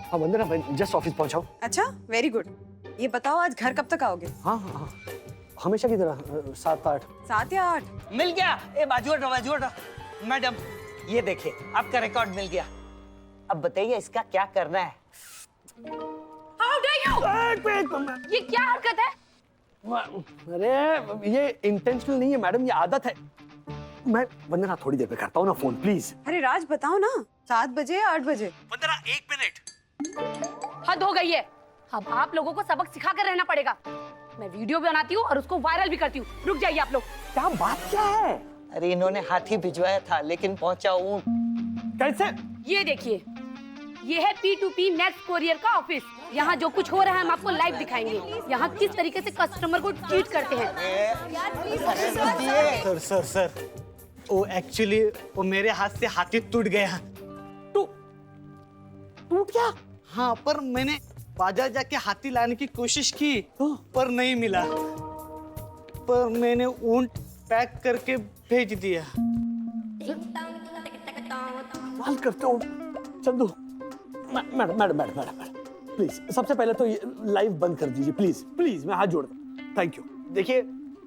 हाँ वंदना, मैं just office पहुंचा हूँ। अच्छा, वेरी गुड। ये बताओ आज घर कब तक आओगे? हाँ हाँ हाँ, हमेशा की तरह 7-8। 7 या 8? मिल गया। ए बाजू हटो। मैडम ये देखिए आपका रिकॉर्ड मिल गया। अब बताइए इसका क्या करना है? How dare you? ये क्या हरकत है? अरे ये इंटेंशनल नहीं है मैडम, ये आदत है। मैं वंदना थोड़ी देर पे करता हूँ ना फोन, प्लीज। अरे राज बताओ ना, 7 बजे या 8 बजे? वंदना 1 मिनट। हद हो गई है। अब आप लोगों को सबक सिखा कर रहना पड़ेगा। मैं वीडियो भी बनाती हूँ और उसको वायरल भी करती हूँ। रुक जाइए आप लोग। क्या बात क्या है? अरे इन्होंने हाथी भिजवाया था लेकिन पहुंचा ऊंट। कैसे? ये देखिए, ये है P2P नेक्स्ट कोरियर का ऑफिस। यहाँ जो कुछ हो रहा है हम आपको लाइव दिखाएंगे। यहाँ किस तरीके से कस्टमर को ट्रीट करते हैं। सर वो एक्चुअली वो मेरे हाथ से हाथी टूट गया। टूट गया? हाँ, पर मैंने बाजार जाके हाथी लाने की कोशिश की पर नहीं मिला। पर मैंने ऊंट पैक करके भेज दिया। बाल करते हो चंदू। मैडम प्लीज, सबसे पहले तो ये लाइव बंद कर दीजिए प्लीज प्लीज, मैं हाथ जोड़ता हूँ। Thank you. देखिए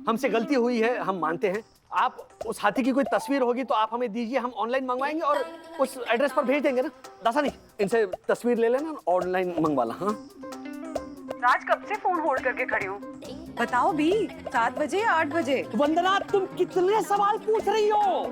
हमसे गलती हुई है, हम मानते हैं। आप उस हाथी की कोई तस्वीर होगी तो आप हमें दीजिए, हम ऑनलाइन मंगवाएंगे और उस एड्रेस पर भेज देंगे ना। दासा नहीं, इनसे तस्वीर ले लेना, ऑनलाइन मंगवाला। हाँ राज कब से फोन होल्ड करके खड़ी हूँ? बताओ भी, 7 बजे या 8 बजे? वंदना तुम कितने सवाल पूछ रही हो?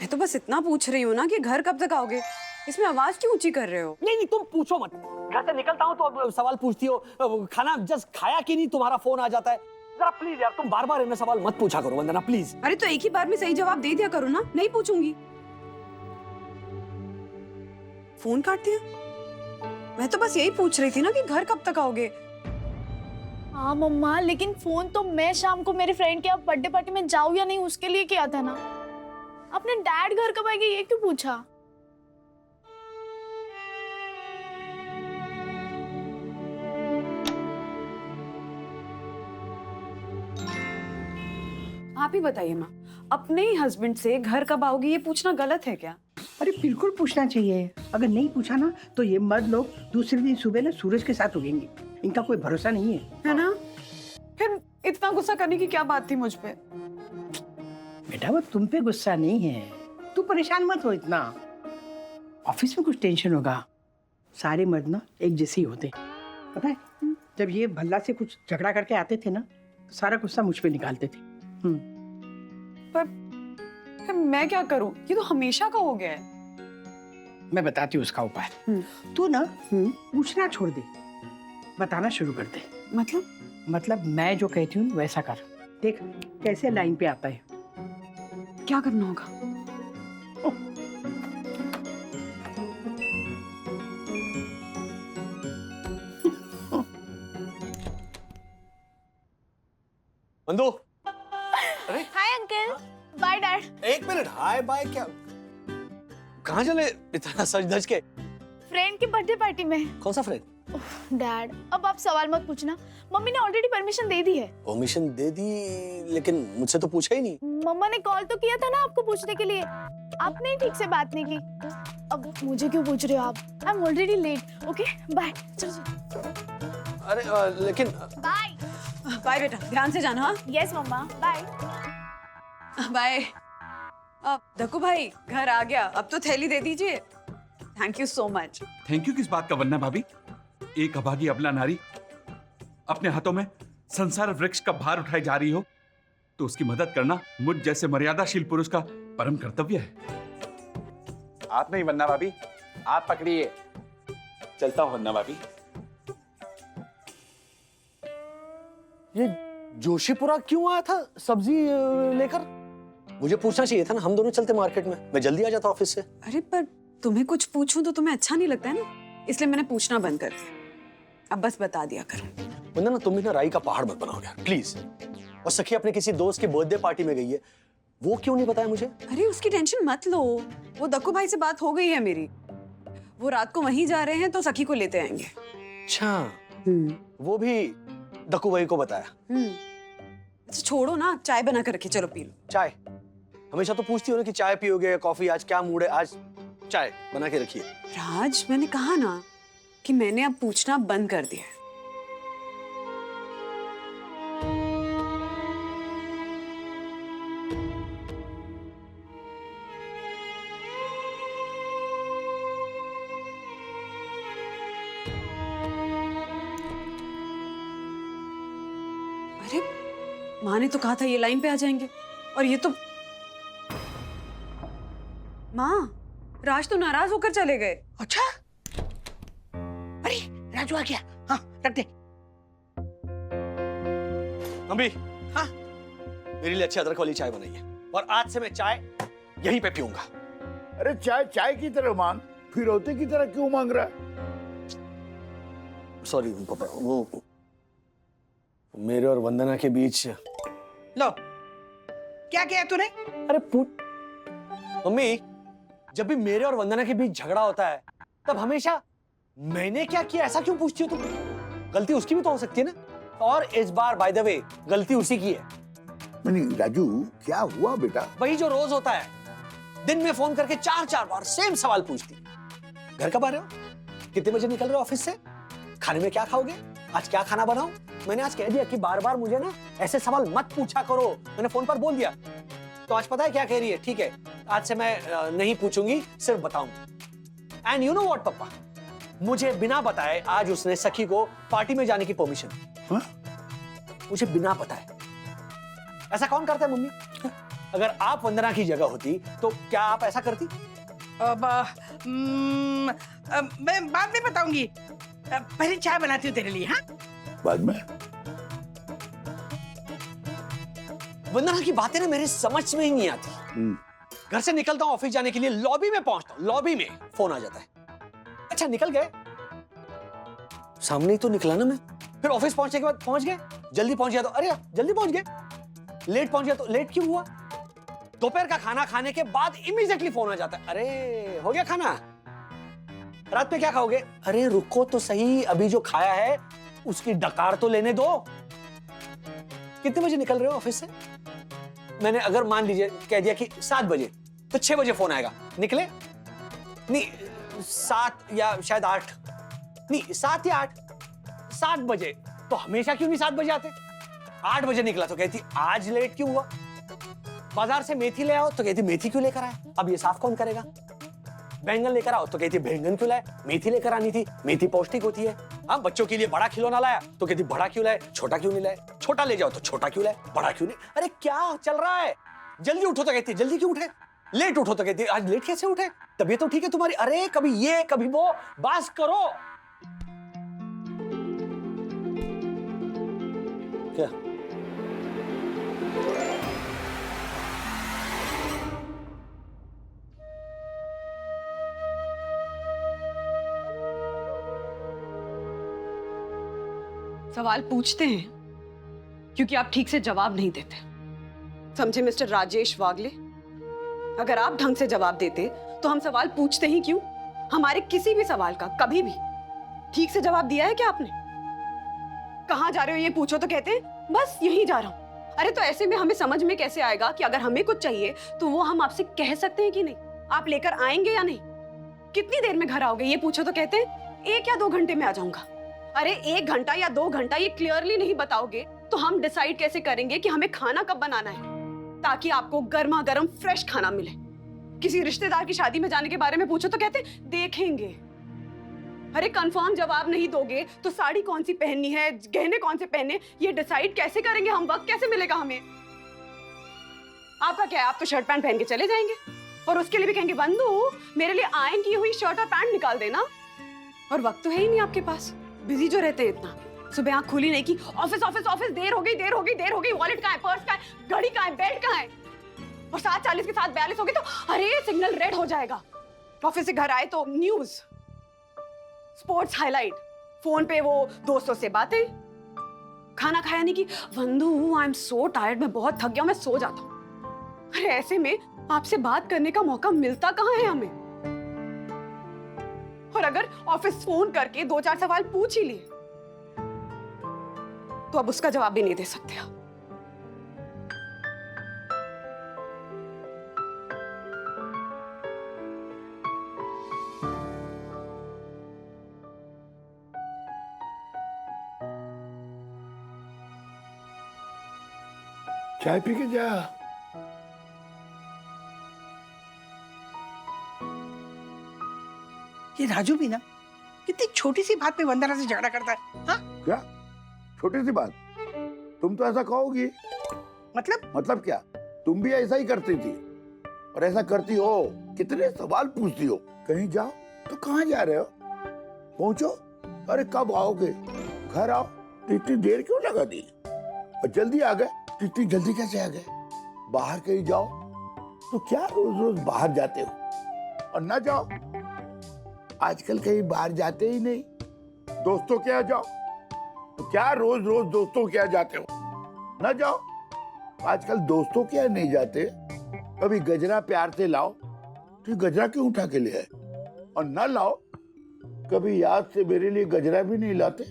मैं तो बस इतना पूछ रही हूँ ना कि घर कब तक आओगे। इसमें आवाज क्यों ऊंची कर रहे हो? नहीं तुम पूछो मत। घर से निकलता हूँ तो अब सवाल पूछती हो। खाना जस्ट खाया कि नहीं तुम्हारा फोन आ जाता है। जरा प्लीज यार, तुम बार बार इन्हें सवाल मत पूछा करो वंदना प्लीज। अरे तो एक ही बार में सही जवाब दे दिया करो ना, नहीं पूछूंगी। फोन काट दिया? मैं तो बस यही पूछ रही थी ना कि घर कब तक आओगे। हाँ मम्मा, लेकिन फोन तो मैं शाम को मेरे फ्रेंड के अब बर्थडे पार्टी में जाऊँ या नहीं उसके लिए किया था ना। अपने डैड घर कब आएंगे ये क्यों पूछा? आप ही बताइए माँ, अपने ही हस्बैंड से घर कब आओगे ये पूछना गलत है क्या? अरे बिल्कुल पूछना चाहिए। अगर नहीं पूछा ना तो ये मर्द लोग दूसरे दिन सुबह ना सूरज के साथ उगेंगे। इनका कोई भरोसा नहीं है ना? फिर इतना गुस्सा करने की क्या बात थी मुझ पे? बेटा वो तुम पे गुस्सा नहीं है, तू परेशान मत हो इतना। ऑफिस में कुछ टेंशन होगा। सारे मर्द ना एक जैसे ही होते, पता है? जब ये भल्ला से कुछ झगड़ा करके आते थे ना तो सारा गुस्सा मुझ पे निकालते थे। पर फिर मैं क्या करूं? ये तो हमेशा का हो गया है। मैं बताती हूँ उसका उपाय। तू ना पूछना छोड़ दे, बताना शुरू कर दे। मतलब मैं जो कहती हूँ वैसा कर। देख कैसे लाइन पे आता है। क्या करना होगा? बंदू। Hi uncle. Bye dad. 1 minute, hi bye क्या? कहाँ चले इतना सज धज के? फ्रेंड की बर्थडे पार्टी में। कौन सा फ्रेंड? डैड अब आप सवाल मत पूछना, मम्मी ने ऑलरेडी परमिशन दे दी है। परमिशन दे दी लेकिन मुझसे तो पूछा ही नहीं। मम्मा ने कॉल तो किया था ना आपको पूछने के लिए, आपने ठीक से बात नहीं की। अब मुझे क्यों पूछ रहे हो आप? I am already late. Okay bye. चलो। अरे लेकिन बाय। बाय बेटा, ध्यान से जाना। हाँ यस मम्मा, बाय। बाय। अब दक्कू भाई घर आ गया, अब तो थैली दे दीजिए। Thank you so much. Thank you किस बात का वरना भाभी? एक अभागी अबला नारी अपने हाथों में संसार वृक्ष का भार उठाई जा रही हो तो उसकी मदद करना मुझ जैसे मर्यादाशील पुरुष का परम कर्तव्य है। आप नहीं वरना भाभी, आप पकड़िए। चलता हूं वरना भाभी। ये जोशीपुरा क्यों आया था सब्जी लेकर? मुझे पूछना चाहिए था ना, हम दोनों चलते मार्केट में, मैं जल्दी आ जाता ऑफिस से। अरे पर तुम्हें कुछ पूछूं तो तुम्हें अच्छा नहीं लगता है ना, इसलिए मैंने पूछना बंद कर दिया। अब बस बता दिया करो। वंदना तुम भी ना राई का पहाड़ मत बनाओ यार प्लीज। और सखी अपने किसी दोस्त की बर्थडे पार्टी में गई है, वो क्यों नहीं बताया मुझे? अरे उसकी टेंशन मत लो, वो दक्कू भाई से बात हो गई है मेरी। वो रात को वहीं जा रहे हैं तो सखी को लेते आएंगे। अच्छा, वो भी दक्कू भाई को बताया? अच्छा छोड़ो ना, चाय बना कर रखी, चलो पी लो। चाय? हमेशा तो पूछती हो ना कि चाय पियोगे या कॉफी, आज क्या मूड है? आज चाय बना के रखिए। राज मैंने कहा ना, कि मैंने अब पूछना बंद कर दिया है। अरे माँ ने तो कहा था ये लाइन पे आ जाएंगे, और ये तो माँ, राज तो नाराज होकर चले गए। अच्छा, अरे राजू आ गया। हाँ रख दे। मम्मी, हाँ मेरे लिए अच्छी अदरक वाली चाय बनाइए, और आज से मैं चाय यहीं पे पीऊंगा। अरे चाय चाय की तरह मांग, फिरौते की तरह क्यों मांग रहा है? सॉरी पापा, वो मेरे और वंदना के बीच। लो, क्या किया तूने? अरे मम्मी, जब भी मेरे और वंदना के बीच झगड़ा होता है तब हमेशा मैंने क्या किया ऐसा क्यों पूछती हो तुम? गलती उसकी भी तो हो सकती है ना। और इस बार बाय द वे गलती उसी की है। नहीं राजू, क्या हुआ बेटा? वही जो रोज होता है, दिन में फोन करके 4-4 बार सेम सवाल पूछती। घर कब आ रहे हो? कितने बजे निकल रहे हो ऑफिस से? खाने में क्या खाओगे? आज क्या खाना बनाऊं? मैंने आज कह दिया कि बार बार मुझे ना ऐसे सवाल मत पूछा करो, मैंने फोन पर बोल दिया। तो आज पता है क्या कह रही है? ठीक है, आज से मैं नहीं पूछूंगी, सिर्फ बताऊंगी। एंड यू नो व्हाट पापा, मुझे बिना बताए आज उसने सखी को पार्टी में जाने की परमिशन दी। मुझे बिना बताए। ऐसा कौन करता है मम्मी? अगर आप वंदना की जगह होती तो क्या आप ऐसा करती? मैं बाद में बताऊंगी। पहले चाय बनाती हूँ तेरे लिए। हाँ बाद में। वंदना की बातें ना मेरे समझ में ही नहीं आती। घर से निकलता हूँ ऑफिस जाने के लिए, लॉबी में पहुंचता हूँ, लॉबी में फोन आ जाता है। अच्छा निकल गए, सामने ही तो निकला ना मैं। फिर ऑफिस पहुंचने के बाद पहुंच गए, जल्दी पहुंच गया तो अरे जल्दी पहुंच गए, लेट पहुंच गया तो लेट क्यों हुआ? दोपहर का खाना खाने के बाद इमीडिएटली फोन आ जाता है, अरे हो गया खाना, रात में क्या खाओगे? अरे रुको तो सही, अभी जो खाया है उसकी डकार तो लेने दो। कितने बजे निकल रहे हो ऑफिस से? मैंने अगर मान लीजिए कह दिया कि 7 बजे, तो 6 बजे फोन आएगा। निकले? नहीं 7 या शायद 8, नहीं 7 या 8, 7 बजे। तो हमेशा क्यों नहीं 7 बजे आते? 8 बजे निकला तो कहती आज लेट क्यों हुआ? बाजार से मेथी ले आओ तो कहती मेथी क्यों लेकर आए? अब ये साफ कौन करेगा? बैंगन लेकर आओ तो कहती बैंगन क्यों लाए? मेथी लेकर आनी थी, मेथी पौष्टिक होती है। हाँ बच्चों के लिए बड़ा खिलौना लाया तो कहती बड़ा क्यों लाए, छोटा क्यों नहीं लाए? छोटा ले जाओ तो छोटा क्यों लाए, बड़ा क्यों नहीं? अरे क्या चल रहा है? जल्दी उठो तो कहती जल्दी क्यों उठे? लेट उठो तो कहती आज लेट कैसे उठे? तबीयत तो ठीक है तुम्हारी? अरे कभी ये कभी वो, बास करो। क्या सवाल पूछते हैं क्योंकि आप ठीक से जवाब नहीं देते, समझे मिस्टर राजेश वागले? अगर आप ढंग से जवाब देते तो हम सवाल पूछते ही क्यों? हमारे किसी भी सवाल का कभी भी ठीक से जवाब दिया है क्या आपने? कहाँ जा रहे हो ये पूछो तो कहते हैं बस यहीं जा रहा हूं। अरे तो ऐसे में हमें समझ में कैसे आएगा कि अगर हमें कुछ चाहिए तो वो हम आपसे कह सकते हैं कि नहीं? आप लेकर आएंगे या नहीं? कितनी देर में घर आओगे ये पूछो तो कहते हैं 1 या 2 घंटे में आ जाऊंगा। अरे 1 घंटा या 2 घंटा ये क्लियरली नहीं बताओगे तो हम डिसाइड कैसे करेंगे कि हमें खाना कब बनाना है, ताकि आपको गर्मा गर्म फ्रेश खाना मिले? किसी रिश्तेदार की शादी में जाने के बारे में पूछो तो कहते देखेंगे। अरे कंफर्म जवाब नहीं दोगे तो साड़ी कौन सी पहननी है, गहने कौन से पहनने, ये डिसाइड कैसे करेंगे हम? वक्त कैसे मिलेगा हमें? आपका क्या है, आप तो शर्ट पैंट पहन के चले जाएंगे और उसके लिए भी कहेंगे बंधु मेरे लिए आयरन की हुई शर्ट और पैंट निकाल देना। और वक्त तो है ही नहीं आपके पास, बिजी जो रहते हैं इतना। सुबह आंख खुली नहीं की ऑफिस ऑफिस ऑफिस, देर हो गई देर हो गई देर हो गई, वॉलेट कहाँ है, पर्स कहाँ है, घड़ी कहाँ है, बेल्ट कहाँ है? और 7:40 के साथ 42 हो गई तो अरे सिग्नल रेड हो जाएगा। ऑफिस से घर आए तो न्यूज, स्पोर्ट्स हाईलाइट, फोन पे वो दोस्तों से बातें, खाना खाया नहीं कि वंदू आई एम सो टायर्ड, मैं बहुत थक गया, मैं सो जाता हूँ। अरे ऐसे में आपसे बात करने का मौका मिलता कहाँ है हमें? और अगर ऑफिस फोन करके 2-4 सवाल पूछ ही लिए तो अब उसका जवाब भी नहीं दे सकते आप। चाय पी के जा। ये राजू भी ना कितनी छोटी सी बात पे वंदना से झगड़ा करता है। हाँ क्या छोटी सी बात? तुम तो ऐसा कहोगी। मतलब क्या? तुम भी ऐसा ही करती थी और ऐसा करती हो, कितने सवाल पूछती हो। कहीं जाओ तो कहाँ जा रहे हो? पहुंचो, अरे कब आओगे? घर आओ, तो इतनी देर क्यों लगा दी? और जल्दी आ गए तो इतनी जल्दी कैसे आ गए? बाहर कहीं जाओ तो क्या रोज रोज बाहर जाते हो? और ना जाओ, आजकल कहीं बाहर जाते ही नहीं। दोस्तों के यहाँ जाओ तो क्या रोज रोज दोस्तों के यहाँ जाते हो? ना जाओ, आजकल दोस्तों के यहाँ नहीं जाते। कभी गजरा प्यार से लाओ तो गजरा क्यों उठा के ले आए? और ना लाओ, कभी याद से मेरे लिए गजरा भी नहीं लाते।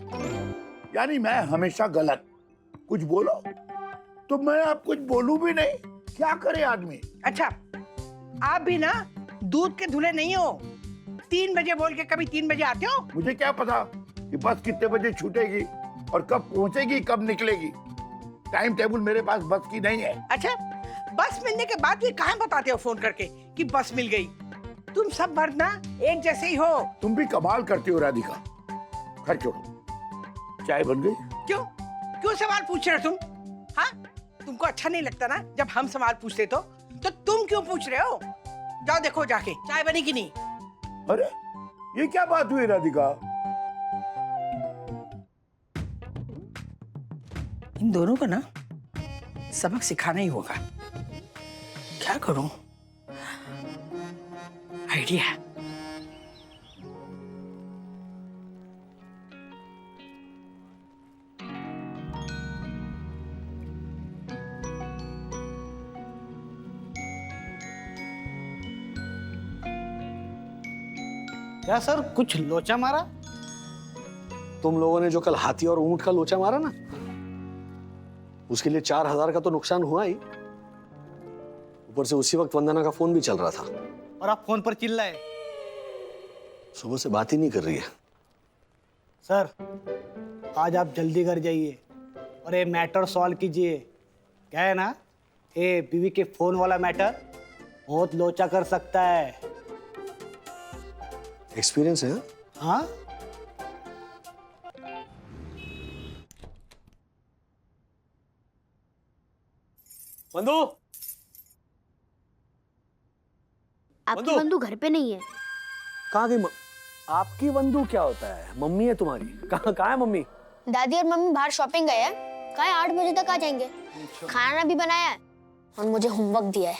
यानी मैं हमेशा गलत। कुछ बोलो तो मैं आप कुछ बोलूं भी नहीं। क्या करे आदमी? अच्छा, आप भी ना दूध के धुले नहीं हो। 3 बजे बोल के कभी 3 बजे आते हो? मुझे क्या पता कि बस कितने बजे छूटेगी और कब पहुंचेगी, कब निकलेगी। टाइम टेबल मेरे पास बस की नहीं है। अच्छा, बस मिलने के बाद भी कहाँ बताते हो फोन करके कि बस मिल गई? तुम सब मर्द ना एक जैसे ही हो। तुम भी कमाल करती हो राधिका। खैर छोड़ो, चाय बन गई? क्यों सवाल पूछ रहे हो तुम? हाँ, तुमको अच्छा नहीं लगता ना जब हम सवाल पूछते तो तुम क्यों पूछ रहे हो? जाओ देखो जाके चाय बनी कि नहीं। अरे ये क्या बात हुई राधिका? इन दोनों को ना सबक सिखाना ही होगा। क्या करूं? आइडिया। क्या सर, कुछ लोचा मारा? तुम लोगों ने जो कल हाथी और ऊंट का लोचा मारा ना, उसके लिए 4000 का तो नुकसान हुआ ही। ऊपर से उसी वक्त वंदना का फोन भी चल रहा था और आप फोन पर चिल्लाए। सुबह से बात ही नहीं कर रही है। सर, आज आप जल्दी घर जाइए और ये मैटर सॉल्व कीजिए। क्या है ना, ये बीवी के फोन वाला मैटर बहुत लोचा कर सकता है। एक्सपीरियंस है? हाँ, बंधु, आपकी बंधु घर पे नहीं है। कहाँ गई? आपकी बंधु क्या होता है? मम्मी है तुम्हारी। कहाँ है मम्मी? दादी और मम्मी बाहर शॉपिंग गए हैं। कहा 8 बजे तक आ जाएंगे। खाना भी बनाया है और मुझे होमवर्क दिया है।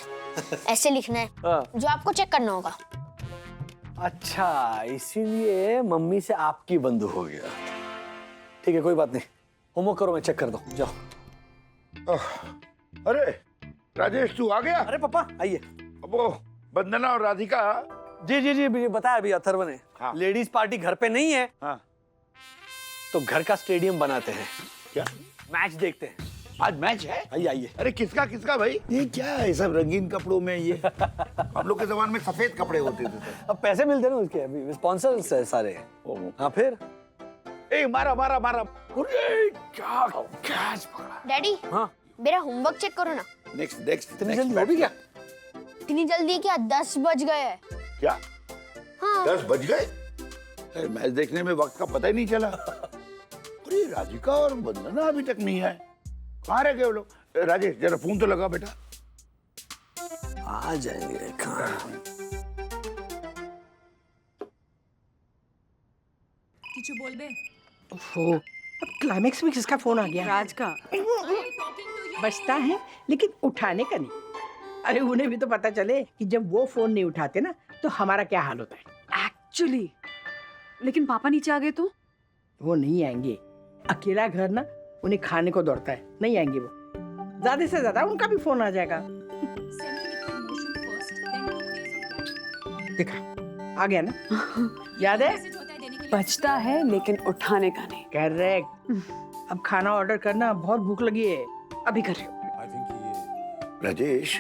ऐसे लिखना है जो आपको चेक करना होगा। अच्छा, इसीलिए मम्मी से आपकी बंधु हो गया। ठीक है, कोई बात नहीं। होमवर्क करो, मैं चेक कर दूं। जाओ। अरे राजेश, तू आ गया? अरे पापा आइए। अब वो वंदना और राधिका। जी जी जी, बताया अभी अथर्व ने। हाँ। लेडीज पार्टी घर पे नहीं है। हाँ। तो घर का स्टेडियम बनाते हैं। क्या? मैच देखते हैं। आज मैच है? आइए आइए। अरे किसका किसका भाई? ये क्या है सब रंगीन कपड़ों में? ये हम लोग के जमाने में सफेद कपड़े होते थे। अब पैसे मिलते हैं ना उसके, अभी स्पॉन्सर्स है सारे। हाँ फिर? ए मारा मारा मारा। अरे क्या कैच पकड़ा। डैडी, हाँ मेरा होमवर्क चेक करो ना। Next next. इतनी जल्दी हो भी गया? इतनी जल्दी क्या? 10 बज गए हैं। क्या? हाँ। 10 बज गए? अरे मैच देखने में वक्त का पता ही नहीं चला। अरे राधिका और वंदना अभी तक नहीं आए। कहाँ रह गए वो लोग? राजेश जरा फोन तो लगा बेटा। आ जाएंगे। कहाँ? किचू बोल बे। ओहो, अब क्लाइमेक्स में किसका फोन आ गया? राज का। बचता है लेकिन उठाने का नहीं। अरे उन्हें भी तो पता चले कि जब वो फोन नहीं उठाते ना तो हमारा क्या हाल होता है। एक्चुअली, लेकिन पापा नीचे आ गए तो? वो नहीं आएंगे। अकेला घर ना उन्हें खाने को दौड़ता है। नहीं आएंगे वो। ज्यादा से ज्यादा उनका भी फोन आ जाएगा। देखा, आ गया ना? याद है? बचता है लेकिन उठाने का नहीं। करेक्ट। अब खाना ऑर्डर करना, बहुत भूख लगी है। अभी कर रही हूँ। राजेश,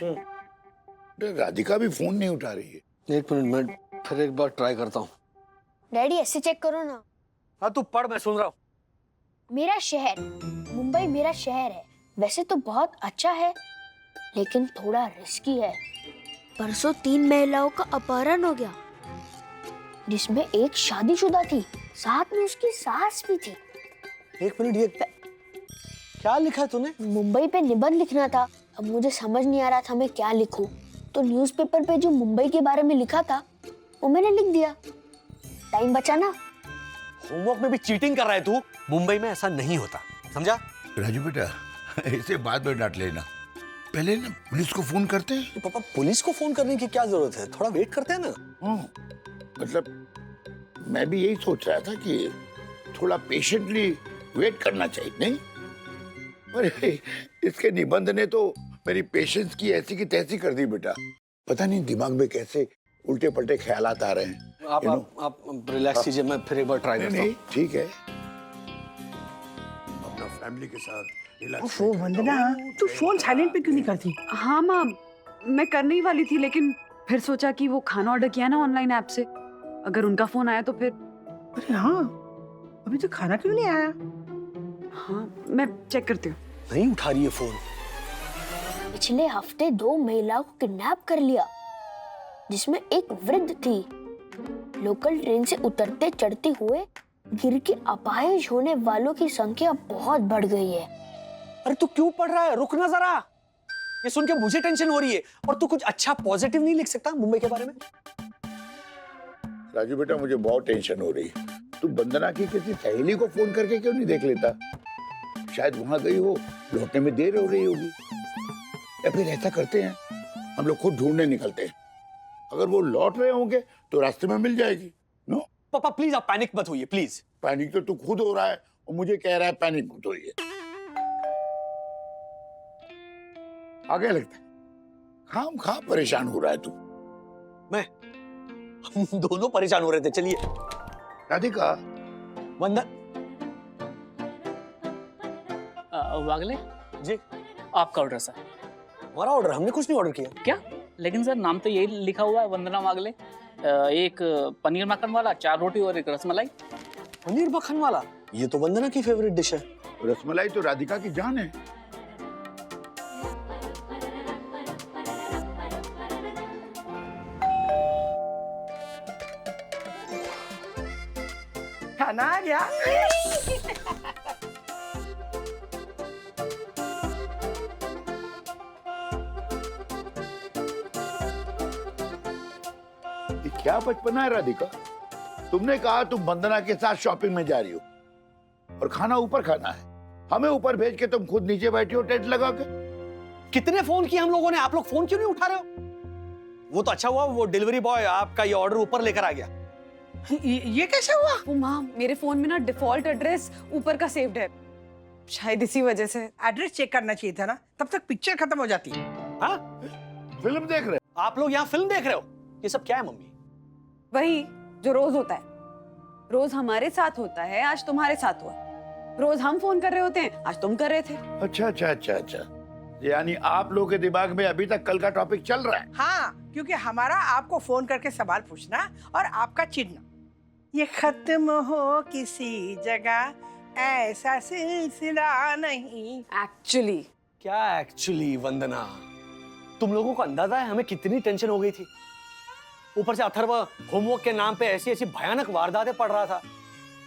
राधिका भी फोन नहीं उठा रही है। 1 मिनट, मैं फिर एक बार ट्राई करता हूँ। डैडी ऐसे चेक करो ना। हाँ तू पढ़, मैं सुन रहा हूँ। मेरा शहर मुंबई मेरा शहर है। वैसे तो बहुत अच्छा है, लेकिन थोड़ा रिस्की है। परसों 3 महिलाओं का अपहरण हो गया, जिसमें एक शादीशुदा थी, साथ में उसकी सास भी थी। एक मिनट, ये क्या लिखा है तूने? मुंबई पे निबंध लिखना था। अब मुझे समझ नहीं आ रहा था मैं क्या लिखूं, तो न्यूज़पेपर पे जो मुंबई के बारे में लिखा था वो मैंने लिख दिया। टाइम बचा ना। होमवर्क में भी चीटिंग कर रहा है तू। मुंबई में ऐसा नहीं होता, समझा? राजू बेटा, ऐसे बाद में डांट लेना, पहले ना पुलिस को फोन करते हैं। तो पापा, पुलिस को फोन करने की क्या जरूरत है? थोड़ा वेट करते हैं ना। मतलब मैं भी यही सोच रहा था कि थोड़ा पेशेंटली वेट करना चाहिए, नहीं? अरे इसके निबंध ने तो मेरी पेशेंस की ऐसी की तैसी कर दी बेटा। पता नहीं दिमाग में कैसे उल्टे पलटे ख्यालात आ रहे हैं। आप रिलैक्स कीजिए, मैं फिर एक बार ट्राई करता हूँ। नहीं, ठीक है, अपना फैमिली के साथ रिलैक्स। ओह वंदना, तू फोन साइलेंट पे क्यों नहीं करती? हाँ माँ, मैं करने ही वाली थी, लेकिन फिर सोचा कि वो खाना ऑर्डर किया ना ऑनलाइन ऐप से, अगर उनका फोन आया तो फिर। अरे हाँ, अभी तो खाना क्यों नहीं आया? हाँ, मैं चेक करती हूँ। नहीं उठा रही है फोन। पिछले हफ्ते 2 महिलाओं को किडनैप कर लिया, जिसमें एक वृद्ध थी। लोकल ट्रेन से उतरते चढ़ते हुए गिर के अपाहिज होने वालों की संख्या बहुत बढ़ गई है। अरे तू क्यों पढ़ रहा है? रुक ना जरा, ये सुन के मुझे टेंशन हो रही है। और तू कुछ अच्छा पॉजिटिव नहीं लिख सकता मुंबई के बारे में? राजू बेटा, मुझे बहुत टेंशन हो रही है। तू वंदना की किसी सहेली को फोन करके क्यों नहीं देख लेता? शायद वहां गई हो, लौटने में देर हो रही होगी। या फिर ऐसा करते हैं, हम लोग खुद ढूंढने निकलते हैं। अगर वो लौट रहे होंगे तो रास्ते में मिल जाएगी। नो पापा प्लीज, आप पैनिक मत होइए प्लीज। पैनिक तो तू खुद हो रहा है और मुझे कह रहा है पैनिक मत होइए। आगे लगता है खाम खा परेशान हो रहा है तू। मैं, हम दोनों परेशान हो रहे थे। चलिए राधिका, वंदन। वागले जी, आपका ऑर्डर सर। हमारा ऑर्डर? हमने कुछ नहीं ऑर्डर किया। क्या? लेकिन सर नाम तो यही लिखा हुआ है, वंदना वागले। एक पनीर मक्खन वाला, 4 रोटी और एक रसमलाई। पनीर मक्खन वाला? ये तो वंदना की फेवरेट डिश है। रसमलाई तो राधिका की जान है। खाना आ गया। ये क्या बचपना है राधिका? तुमने कहा तुम वंदना के साथ शॉपिंग में जा रही हो और खाना ऊपर खाना है। हमें ऊपर भेज के तुम खुद नीचे बैठी हो टेंट लगा के। कितने फोन किए हम लोगों ने, आप लोग फोन क्यों नहीं उठा रहे हो? वो तो अच्छा हुआ वो डिलीवरी बॉय आपका ये ऑर्डर ऊपर लेकर आ गया। ये कैसे हुआ? वो माँ, मेरे फोन में ना डिफॉल्ट एड्रेस ऊपर का सेव्ड है, शायद इसी वजह से। एड्रेस चेक करना चाहिए था ना, तब तक पिक्चर खत्म हो जाती। हाँ, फिल्म देख रहे हो? आप लोग यहाँ फिल्म देख रहे हो? ये सब क्या है मम्मी? वही जो रोज होता है। रोज हमारे साथ होता है, आज तुम्हारे साथ हुआ। रोज हम फोन कर रहे होते हैं, आज तुम कर रहे थे। अच्छा अच्छा अच्छा अच्छा, यानी आप लोगों के दिमाग में अभी तक कल का टॉपिक चल रहा है। हाँ, क्योंकि हमारा आपको फोन करके सवाल पूछना और आपका चिढ़ना, ये खत्म हो किसी जगह, ऐसा सिलसिला नहीं। एक्चुअली क्या एक्चुअली वंदना? तुम लोगों को अंदाजा है हमें कितनी टेंशन हो गई थी? ऊपर से अथर्व होमवर्क के नाम पे ऐसी ऐसी भयानक वारदातें पढ़ रहा था।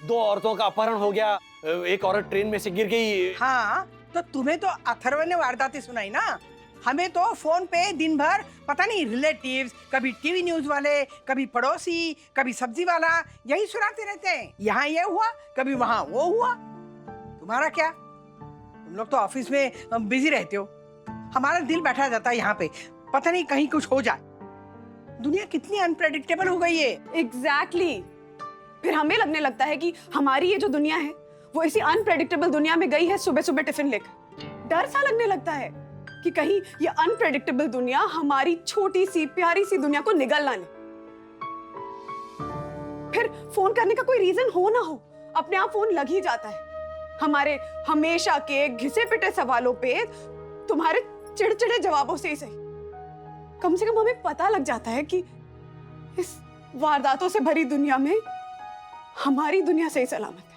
2 औरतों का अपहरण हो गया, एक औरत ट्रेन में से गिर गई। हाँ, तो तुम्हें तो अथर्व ने वारदातें सुनाई ना, हमें तो फोन पे दिन भर पता नहीं रिलेटिव्स, कभी टीवी न्यूज वाले, कभी पड़ोसी, कभी सब्जी वाला, यही सुनाते रहते हैं। यहाँ ये हुआ, कभी वहाँ वो हुआ। तुम्हारा क्या, तुम लोग तो ऑफिस में बिजी रहते हो, हमारा दिल बैठा जाता है यहाँ पे, पता नहीं कहीं कुछ हो जाए। दुनिया कितनी अनप्रेडिक्टेबल हो गई है। एग्जैक्टली। फिर हमें लगने लगता है कि हमारी ये जो दुनिया है वो इसी अनप्रेडिक्टेबल दुनिया में गई है सुबह सुबह टिफिन लेकर। डर सा लगने लगता है कि कहीं ये अनप्रेडिक्टेबल दुनिया हमारी छोटी सी प्यारी सी दुनिया को निगल ना ले। फिर फोन करने का कोई रीजन हो ना हो, अपने आप फोन लग ही जाता है। हमारे हमेशा के घिसे पिटे सवालों पे तुम्हारे चिड़चिड़े जवाबों से ही सही, कम से कम हमें पता लग जाता है कि इस वारदातों से भरी दुनिया में हमारी दुनिया सही सलामत है।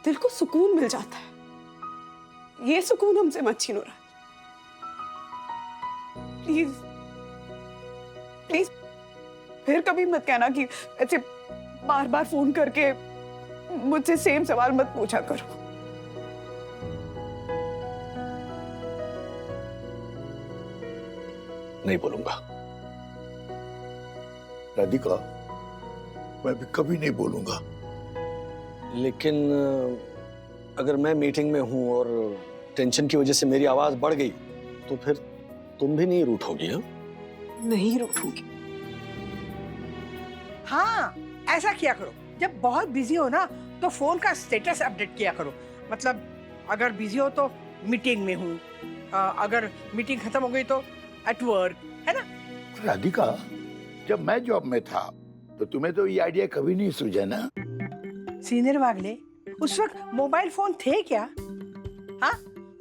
दिल को सुकून मिल जाता है। ये सुकून हमसे मत छीनो राज। प्लीज प्लीज फिर कभी मत कहना कि ऐसे बार बार फोन करके मुझसे सेम सवाल मत पूछा करो। नहीं बोलूंगा राधिका, मैं भी कभी नहीं बोलूंगा। लेकिन अगर मैं मीटिंग में हूं और टेंशन की वजह से मेरी आवाज बढ़ गई तो फिर तुम भी नहीं रूठोगी? हाँ, नहीं रूठूंगी। हाँ, ऐसा किया करो, जब बहुत बिजी हो ना तो फोन का स्टेटस अपडेट किया करो। मतलब अगर बिजी हो तो मीटिंग में हूँ, अगर मीटिंग खत्म हो गई तो एट वर्क, है ना? राधिका, जब मैं जॉब में था तो तुम्हें तो ये आइडिया कभी नहीं सूझा ना? सीनियर वागले, उस वक्त मोबाइल फोन थे क्या? हाँ,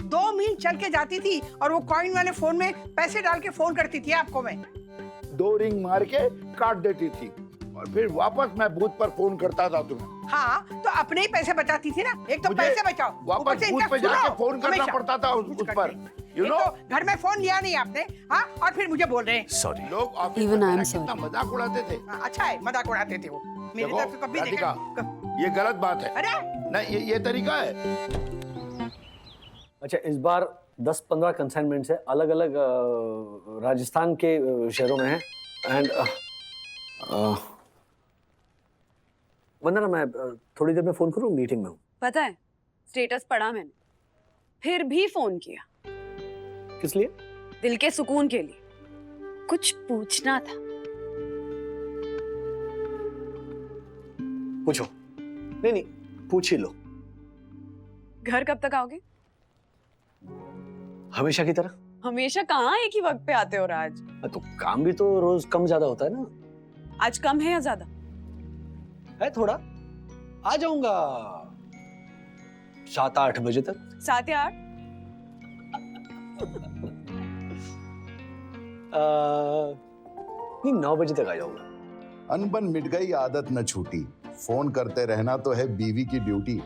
2 मील चल के जाती थी और वो कॉइन वाले फोन में पैसे डाल के फोन करती थी आपको मैं। 2 रिंग मार के काट देती थी और फिर वापस मैं बूथ पर फोन करता था तुम्हें। हाँ, तो अपने ही पैसे बचाती थी ना। एक तो मुझे पैसे बचाओ, ऊपर वापस से बूथ इनका पे जाके सुनाओ फोन करना हमेशा। पड़ता था उस पर, यू एक नो। तो घर में फोन लिया नहीं आपने, हाँ, और फिर मुझे बोल रहे हैं। सॉरी। लोग ऑफिस Even में I am मेरा कितना मजाक उड़ाते थे। अच्छा है, मजाक उड़ाते थे वो। मेरी तरफ से कभी राधिका, देखा। ये गलत बात है। अरे नहीं, ये तरीका है। अच्छा, इस बार 10-15 कंसाइनमेंट्स है, अलग अलग राजस्थान के शहरों में है। एंड वंदना, मैं थोड़ी देर में फोन करूं, मीटिंग में हूं। पता है, स्टेटस पढ़ा मैंने, फिर भी फोन किया। किस लिए? दिल के सुकून के लिए। कुछ पूछना था। पूछो। नहीं, पूछ ही लो। घर कब तक आओगे? हमेशा की तरह। हमेशा कहाँ एक ही वक्त पे आते हो राज? तो काम भी तो रोज कम ज्यादा होता है ना। आज कम है या ज्यादा? है थोड़ा। आ जाऊंगा 7-8 बजे तक। 7 या 8? नहीं, 9 बजे तक आ जाऊंगा। अनबन मिट गई, आदत न छूटी। फोन करते रहना तो है बीवी की ड्यूटी।